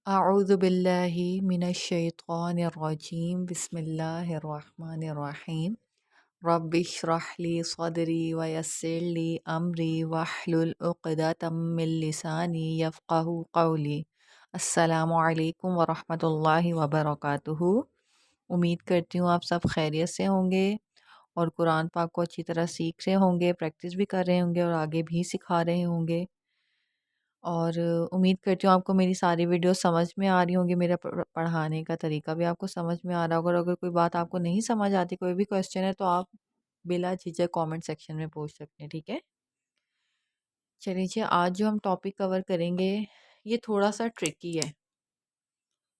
اعوذ باللہ من الشیطان الرجیم بسم اللہ الرحمن الرحیم رب اشرح لی صدری ویسر لی امری واحلل عقدۃ من لسانی یفقہوا قولی۔ السلام علیکم ورحمۃ اللہ وبرکاتہ۔ امید کرتی ہوں آپ سب خیریت سے ہوں گے اور قرآن پاک کو اچھی طرح سیکھ رہے ہوں گے، پریکٹس بھی کر رہے ہوں گے اور آگے بھی سکھا رہے ہوں گے، اور امید کرتی ہوں آپ کو میری ساری ویڈیو سمجھ میں آ رہی ہوں گی، میرا پڑھانے کا طریقہ بھی آپ کو سمجھ میں آ رہا ہوگا، اور اگر کوئی بات آپ کو نہیں سمجھ آتی، کوئی بھی کویسچن ہے، تو آپ بلا جھجک کامنٹ سیکشن میں پوچھ سکتے ہیں، ٹھیک ہے؟ چلیے جی، آج جو ہم ٹاپک کور کریں گے یہ تھوڑا سا ٹرکی ہے،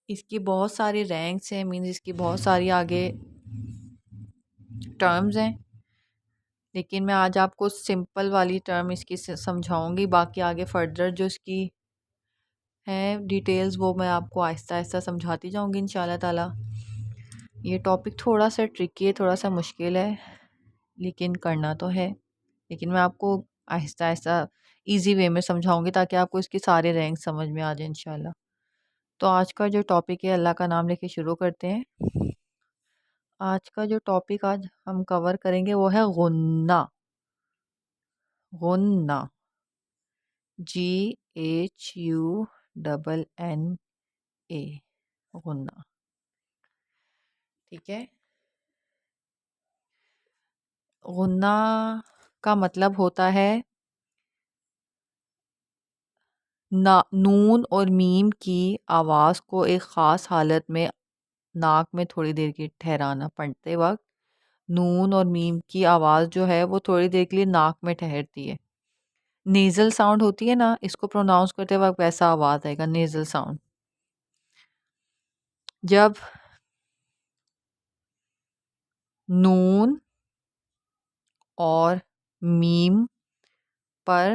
اس کی بہت ساری رینکس ہیں، مینز اس کی بہت ساری آگے ٹرمز ہیں، لیکن میں آج آپ کو سمپل والی ٹرم اس کی سمجھاؤں گی، باقی آگے فردر جو اس کی ہیں ڈیٹیلز وہ میں آپ کو آہستہ آہستہ سمجھاتی جاؤں گی انشاءاللہ تعالی۔ یہ ٹاپک تھوڑا سا ٹرکی ہے، تھوڑا سا مشکل ہے، لیکن کرنا تو ہے، لیکن میں آپ کو آہستہ آہستہ ایزی وے میں سمجھاؤں گی تاکہ آپ کو اس کی سارے رینک سمجھ میں آ جائیں انشاءاللہ۔ تو آج کا جو ٹاپک ہے، اللہ کا نام لے کے شروع کرتے ہیں۔ آج کا جو ٹاپک آج ہم کور کریں گے وہ ہے غنہ۔ غنہ، GHUNNA، غنہ، ٹھیک ہے؟ غنہ کا مطلب ہوتا ہے نون اور میم کی آواز کو ایک خاص حالت میں ناک میں تھوڑی دیر کے ٹھہرانا، پڑھتے وقت نون اور میم کی آواز جو ہے وہ تھوڑی دیر کے لیے ناک میں ٹھہرتی ہے۔ نیزل ساؤنڈ ہوتی ہے نا، اس کو پروناؤنس کرتے وقت ویسا آواز آئے گا، نیزل ساؤنڈ۔ جب نون اور میم پر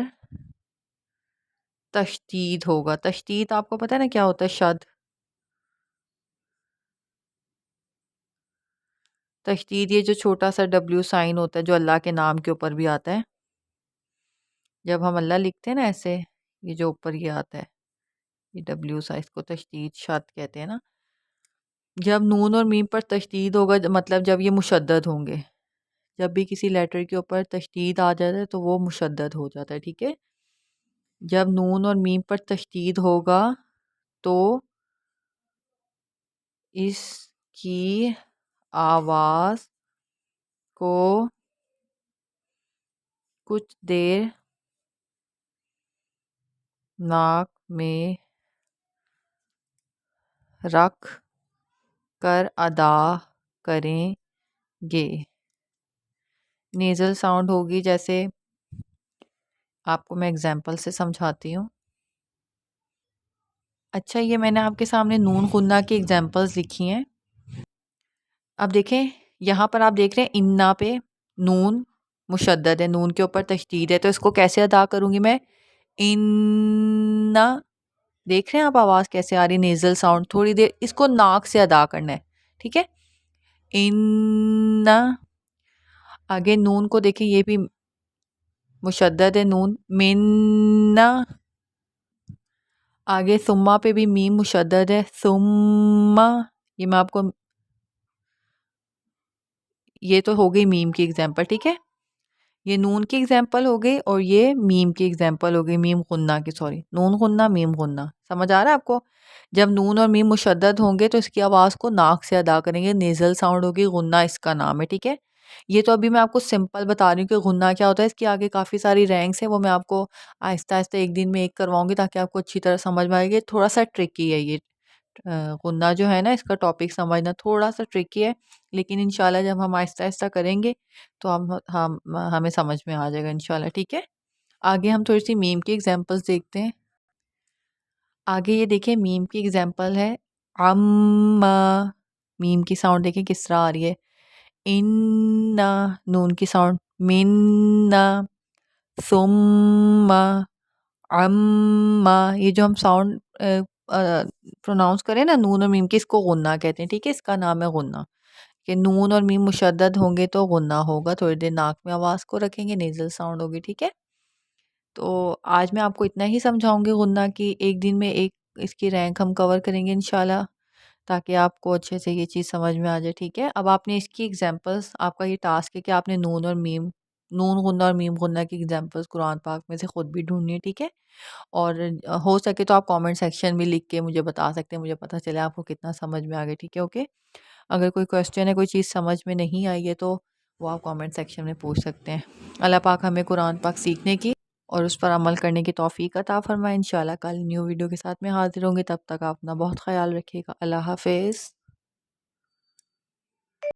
تشدید ہوگا، تشدید آپ کو پتہ ہے نا کیا ہوتا ہے؟ شد، تشدید یہ جو چھوٹا سا ڈبلیو سائن ہوتا ہے جو اللہ کے نام کے اوپر بھی آتا ہے، جب ہم اللہ لکھتے ہیں نا ایسے، یہ جو اوپر یہ آتا ہے یہ ڈبلیو سائن، اس کو تشدید شد کہتے ہیں نا۔ جب نون اور میم پر تشدید ہوگا مطلب جب یہ مشدد ہوں گے، جب بھی کسی لیٹر کے اوپر تشدید آ جاتا ہے تو وہ مشدد ہو جاتا ہے، ٹھیک ہے؟ جب نون اور میم پر تشدید ہوگا تو اس کی آواز کو کچھ دیر ناک میں رکھ کر ادا کریں گے۔ نیزل ساؤنڈ ہوگی، جیسے آپ کو میں اگزامپل سے سمجھاتی ہوں۔ اچھا، یہ میں نے آپ کے سامنے نون غنہ کی اگزامپلز لکھی ہیں۔ اب دیکھیں یہاں پر آپ دیکھ رہے ہیں انا پہ نون مشدد ہے، نون کے اوپر تشدید ہے، تو اس کو کیسے ادا کروں گی میں؟ انا، دیکھ رہے ہیں آپ آواز کیسے آ رہی؟ نیزل ساؤنڈ، تھوڑی دیر اس کو ناک سے ادا کرنا ہے، ٹھیک ہے؟ انا، آگے نون کو دیکھیں یہ بھی مشدد ہے نون، منا، آگے ثمہ پہ بھی میم مشدد ہے، ثم، یہ میں آپ کو، یہ تو ہو گئی میم کی ایگزامپل، ٹھیک ہے؟ یہ نون کی ایگزامپل ہو گئی اور یہ میم کی ایگزامپل ہو گئی، میم غنہ کی، سوری، نون غنہ میم غنہ، سمجھ آ رہا ہے آپ کو؟ جب نون اور میم مشدد ہوں گے تو اس کی آواز کو ناک سے ادا کریں گے، نیزل ساؤنڈ ہوگی، غنہ اس کا نام ہے، ٹھیک ہے؟ یہ تو ابھی میں آپ کو سمپل بتا رہی ہوں کہ غنہ کیا ہوتا ہے، اس کی آگے کافی ساری رینکس ہیں، وہ میں آپ کو آہستہ آہستہ ایک دن میں ایک کرواؤں گی تاکہ آپ کو اچھی طرح سمجھ میں آئے گی۔ تھوڑا سا ٹرکی ہے یہ غنہ جو ہے نا، اس کا ٹاپک سمجھنا تھوڑا سا ٹرکی ہے، لیکن انشاءاللہ جب ہم آہستہ آہستہ کریں گے تو ہمیں سمجھ میں آ جائے گا انشاءاللہ، ٹھیک ہے؟ آگے ہم تھوڑی سی میم کی ایگزامپلس دیکھتے ہیں۔ آگے یہ دیکھیں میم کی ایگزامپل ہے عم، میم کی ساؤنڈ دیکھیں کس طرح آ رہی ہے، ان، نون کی ساؤنڈ، من، ثم، عم، یہ جو ہم ساؤنڈ پروناؤنس کریں نا نون اور میم کی، اس کو غنہ کہتے ہیں، ٹھیک ہے؟ اس کا نام ہے غنہ، کہ نون اور میم مشدد ہوں گے تو غنہ ہوگا، تھوڑی دیر ناک میں آواز کو رکھیں گے، نیزل ساؤنڈ ہوگی، ٹھیک ہے؟ تو آج میں آپ کو اتنا ہی سمجھاؤں گی غنہ کی، ایک دن میں ایک اس کی رینک ہم کور کریں گے انشاءاللہ، تاکہ آپ کو اچھے سے یہ چیز سمجھ میں آ جائے، ٹھیک ہے۔ اب آپ نے اس کی ایگزامپلس، آپ کا یہ ٹاسک ہے کہ آپ نے نون غنہ اور میم غنہ کی ایگزامپلس قرآن پاک میں سے خود بھی ڈھونڈنی ہے، ٹھیک ہے۔ اور ہو سکے تو آپ کامنٹ سیکشن میں لکھ کے مجھے بتا سکتے ہیں، مجھے پتہ چلے آپ کو کتنا سمجھ میں آ گیا، ٹھیک ہے، اوکے۔ اگر کوئی کویسچن ہے، کوئی چیز سمجھ میں نہیں آئی ہے تو وہ آپ کامنٹ سیکشن میں پوچھ سکتے ہیں۔ اللہ پاک ہمیں قرآن پاک سیکھنے کی اور اس پر عمل کرنے کی توفیق عطا فرمائے۔ انشاءاللہ کل نیو ویڈیو کے ساتھ میں حاضر ہوں گے، تب تک آپ اپنا بہت خیال رکھیے گا۔ اللہ حافظ۔